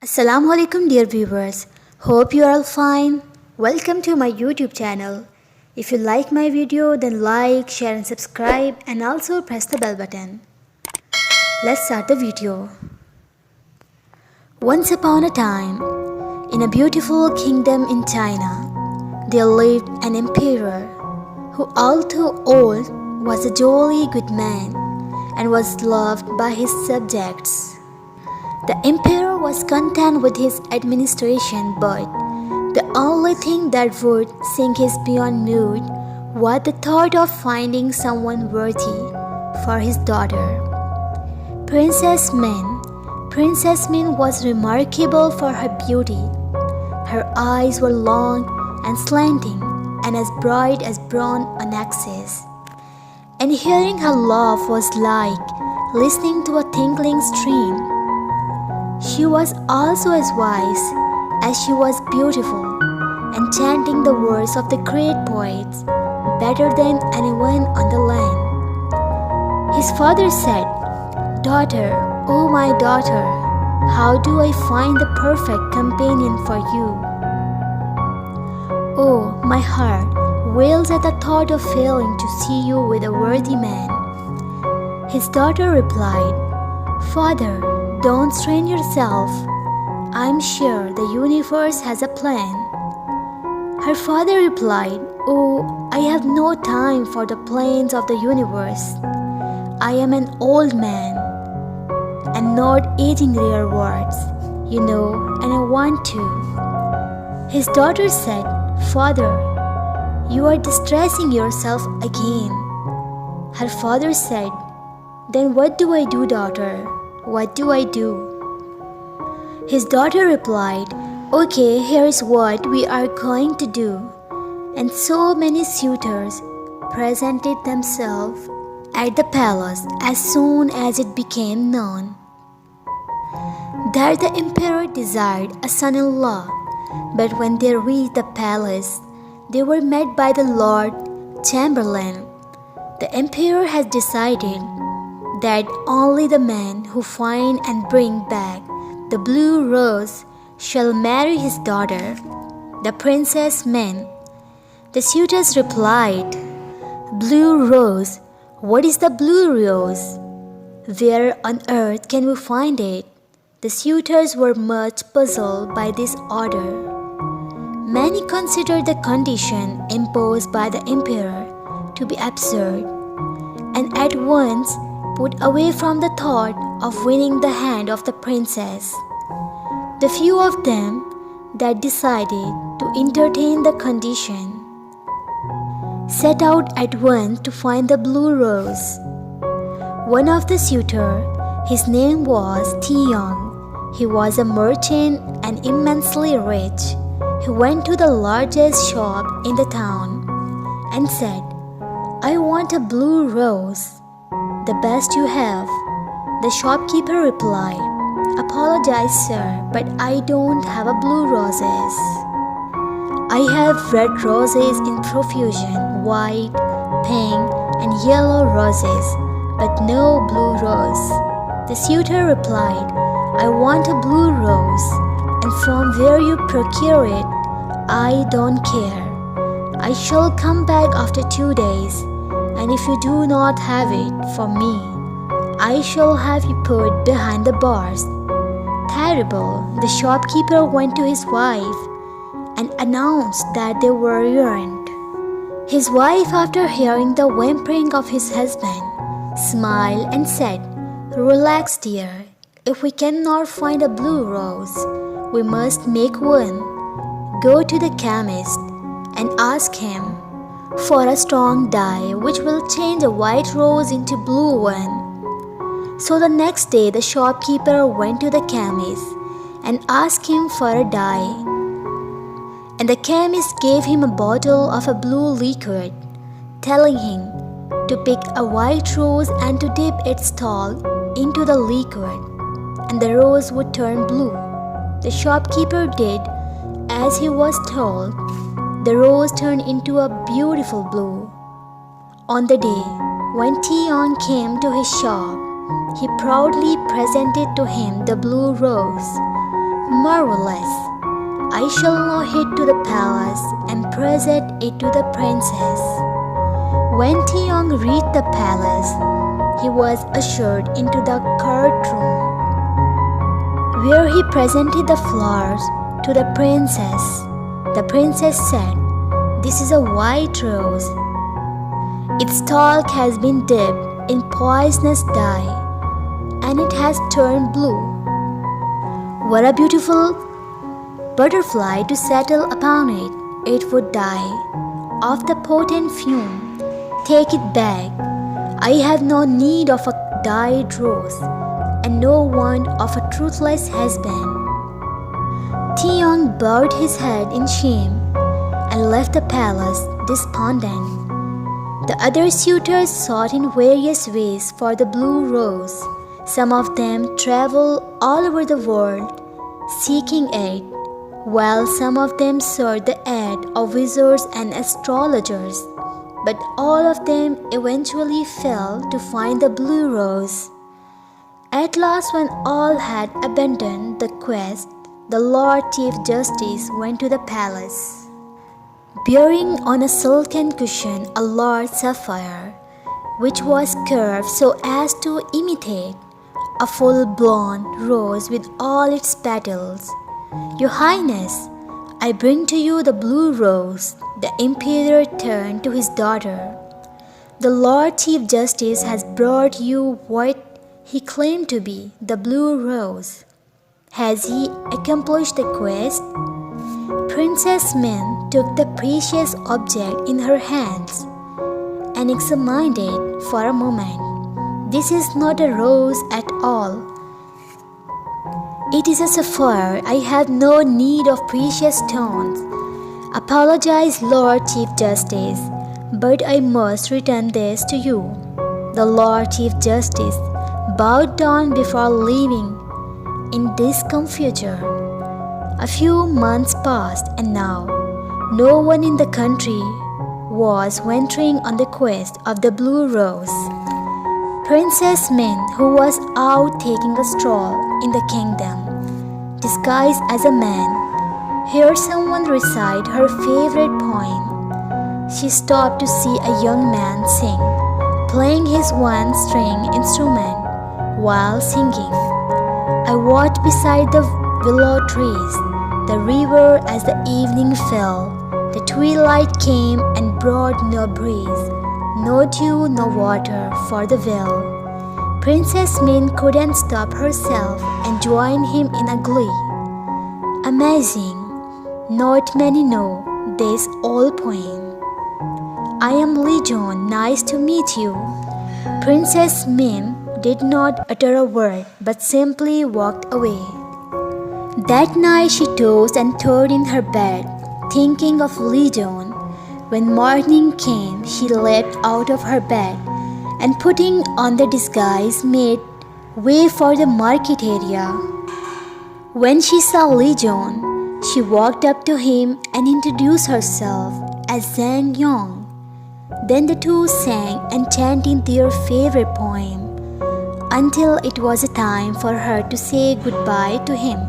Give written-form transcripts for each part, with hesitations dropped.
Assalamu alaikum dear viewers. Hope you are all fine. Welcome to my YouTube channel. If you like my video then like, share and subscribe and also press the bell button. Let's start the video. Once upon a time, in a beautiful kingdom in China, there lived an emperor who, although old, was a jolly good man and was loved by his subjects. The emperor was content with his administration, but the only thing that would sink his beyond mood was the thought of finding someone worthy for his daughter. Princess Min. Princess Min was remarkable for her beauty. Her eyes were long and slanting and as bright as bronze onyxes. And hearing her laugh was like listening to a tinkling stream. She was also as wise as she was beautiful, and chanting the words of the great poets better than anyone on the land. His father said, "Daughter, oh my daughter, how do I find the perfect companion for you?" "Oh, my heart wails at the thought of failing to see you with a worthy man." His daughter replied, "Father, don't strain yourself. I'm sure the universe has a plan." Her father replied, "Oh, I have no time for the plans of the universe. I am an old man and not eating rare words, and I want to." His daughter said, "Father, you are distressing yourself again." Her father said, "Then what do I do, daughter? What do I do?" His daughter replied, "Okay, here is what we are going to do." And so many suitors presented themselves at the palace as soon as it became known that the emperor desired a son-in-law. But when they reached the palace, they were met by the Lord Chamberlain. The emperor has decided that only the man who find and bring back the blue rose shall marry his daughter, the Princess Min. The suitors replied, "Blue rose? What is the blue rose? Where on earth can we find it?" The suitors were much puzzled by this order. Many considered the condition imposed by the emperor to be absurd, and at once put away from the thought of winning the hand of the princess. The few of them that decided to entertain the condition set out at once to find the blue rose. One of the suitors, his name was Tiong. He was a merchant and immensely rich. He went to the largest shop in the town and said, "I want a blue rose, the best you have." The shopkeeper replied, "Apologize, sir, but I don't have a blue roses. I have red roses in profusion, white, pink, and yellow roses, but no blue rose." The suitor replied, "I want a blue rose, and from where you procure it, I don't care. I shall come back after 2 days, and if you do not have it for me, I shall have you put behind the bars." Terrible! The shopkeeper went to his wife and announced that they were ruined. His wife, after hearing the whimpering of his husband, smiled and said, "Relax, dear. If we cannot find a blue rose, we must make one. Go to the chemist and ask him for a strong dye which will change a white rose into blue one." So the next day the shopkeeper went to the chemist and asked him for a dye. And the chemist gave him a bottle of a blue liquid, telling him to pick a white rose and to dip its stalk into the liquid, and the rose would turn blue. The shopkeeper did as he was told. The rose turned into a beautiful blue. On the day when Tiong came to his shop, he proudly presented to him the blue rose. Marvelous! I shall now head to the palace and present it to the princess. When Tiong reached the palace, he was ushered into the courtroom, where he presented the flowers to the princess. The princess said, "This is a white rose. Its stalk has been dipped in poisonous dye, and it has turned blue. Were a beautiful butterfly to settle upon it, it would die of the potent fume. Take it back. I have no need of a dyed rose, and no want of a truthless husband." Tiong bowed his head in shame and left the palace despondent. The other suitors sought in various ways for the blue rose. Some of them traveled all over the world seeking it, while some of them sought the aid of wizards and astrologers. But all of them eventually failed to find the blue rose. At last, when all had abandoned the quest, the Lord Chief Justice went to the palace, bearing on a silken cushion a large sapphire, which was curved so as to imitate a full-blown rose with all its petals. "Your Highness, I bring to you the blue rose." The emperor turned to his daughter. "The Lord Chief Justice has brought you what he claimed to be the blue rose. Has he accomplished the quest?" Princess Min took the precious object in her hands and examined it for a moment. "This is not a rose at all. It is a sapphire. I have no need of precious stones. Apologize, Lord Chief Justice, but I must return this to you." The Lord Chief Justice bowed down before leaving in discomfiture. A few months passed, and now no one in the country was venturing on the quest of the blue rose. Princess Min, who was out taking a stroll in the kingdom, disguised as a man, heard someone recite her favorite poem. She stopped to see a young man sing, playing his one-string instrument while singing. I walked beside the willow trees, the river as the evening fell. The twilight came and brought no breeze, no dew, no water for the well. Princess Min couldn't stop herself and joined him in a glee. Amazing! Not many know this old poem. "I am Legion, nice to meet you." Princess Min did not utter a word but simply walked away. That night she tossed and turned in her bed, thinking of Legion. When morning came, she leapt out of her bed and, putting on the disguise, made way for the market area. When she saw Legion, she walked up to him and introduced herself as Zhang Yong. Then the two sang and chanted their favorite poem until it was a time for her to say goodbye to him.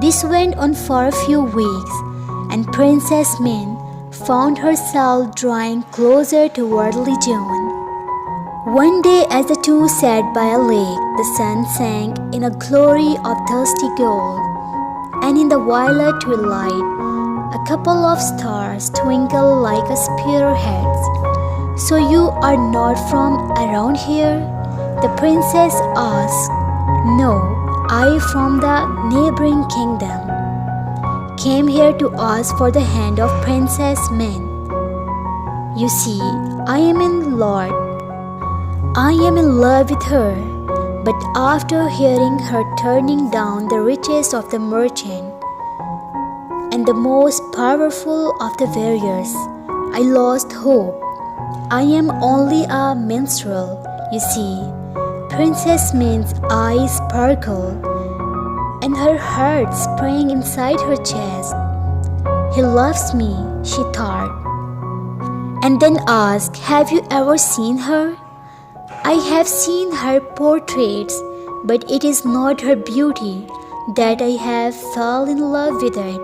This went on for a few weeks, and Princess Min found herself drawing closer toward Legion. One day, as the two sat by a lake, the sun sank in a glory of thirsty gold, and in the violet twilight, a couple of stars twinkled like a spearheads. "So you are not from around here?" the princess asked. "No, I from the neighboring kingdom. Came here to ask for the hand of Princess Min. You see, I am in love with her, but after hearing her turning down the riches of the merchant and the most powerful of the warriors, I lost hope. I am only a minstrel, you see." Princess Min's eyes sparkled, and her heart sprang inside her chest. "He loves me," she thought, and then asked, "Have you ever seen her?" "I have seen her portraits, but it is not her beauty that I have fell in love with it.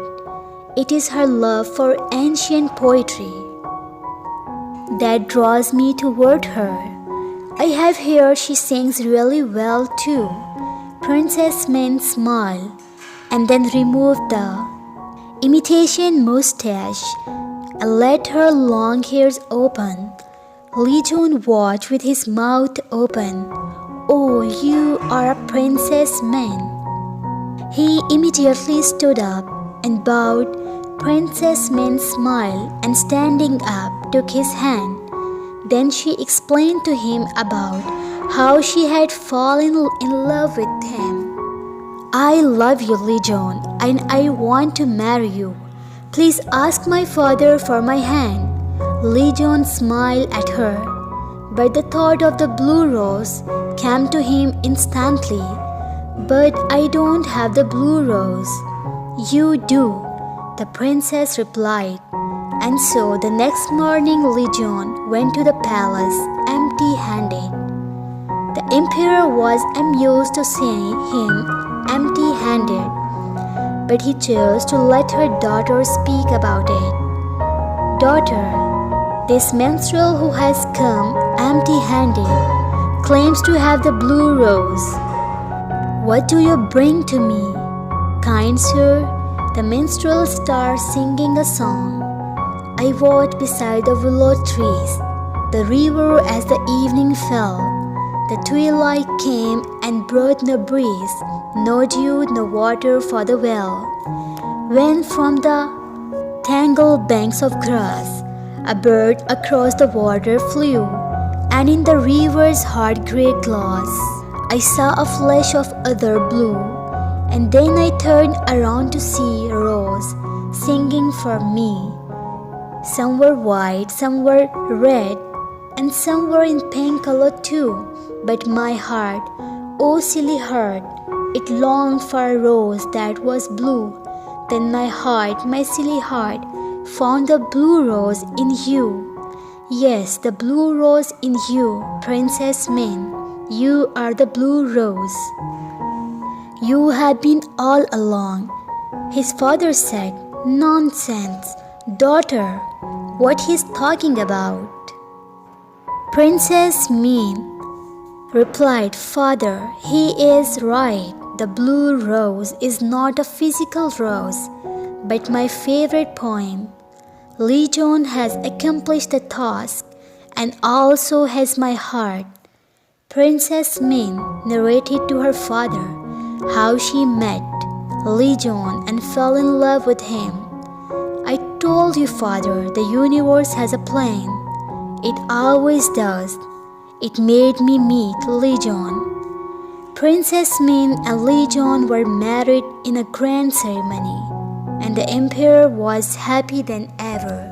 It is her love for ancient poetry that draws me toward her. I have heard she sings really well too. Princess Min smiled and then removed the imitation mustache and let her long hairs open. Li Jun watched with his mouth open. "Oh, you are a Princess Min." He immediately stood up and bowed. Princess Min smiled and standing up took his hand. Then she explained to him about how she had fallen in love with him. "I love you, Li Jun, and I want to marry you. Please ask my father for my hand." Li Jun smiled at her, but the thought of the blue rose came to him instantly. "But I don't have the blue rose." "You do," the princess replied. And so the next morning Li Jun went to the palace empty-handed. The emperor was amused to see him empty-handed, but he chose to let her daughter speak about it. "Daughter, this minstrel who has come empty-handed claims to have the blue rose. What do you bring to me?" "Kind sir," the minstrel started singing a song. "I walked beside the willow trees, the river as the evening fell. The twilight came and brought no breeze, no dew, no water for the well. When from the tangled banks of grass, a bird across the water flew, and in the river's hard grey glass, I saw a flash of other blue. And then I turned around to see a rose singing for me. Some were white, some were red, and some were in pink color too. But my heart, oh silly heart, it longed for a rose that was blue. Then my heart, my silly heart, found the blue rose in you. Yes, the blue rose in you, Princess Min. You are the blue rose. You have been all along." His father said, "Nonsense, daughter, what he's talking about." Princess Min replied, "Father, he is right. The blue rose is not a physical rose, but my favorite poem. Li Jun has accomplished the task and also has my heart." Princess Min narrated to her father how she met Li Jun and fell in love with him. "I told you, father, the universe has a plan. It always does. It made me meet Li Jun." Princess Min and Li Jun were married in a grand ceremony, and the emperor was happy than ever.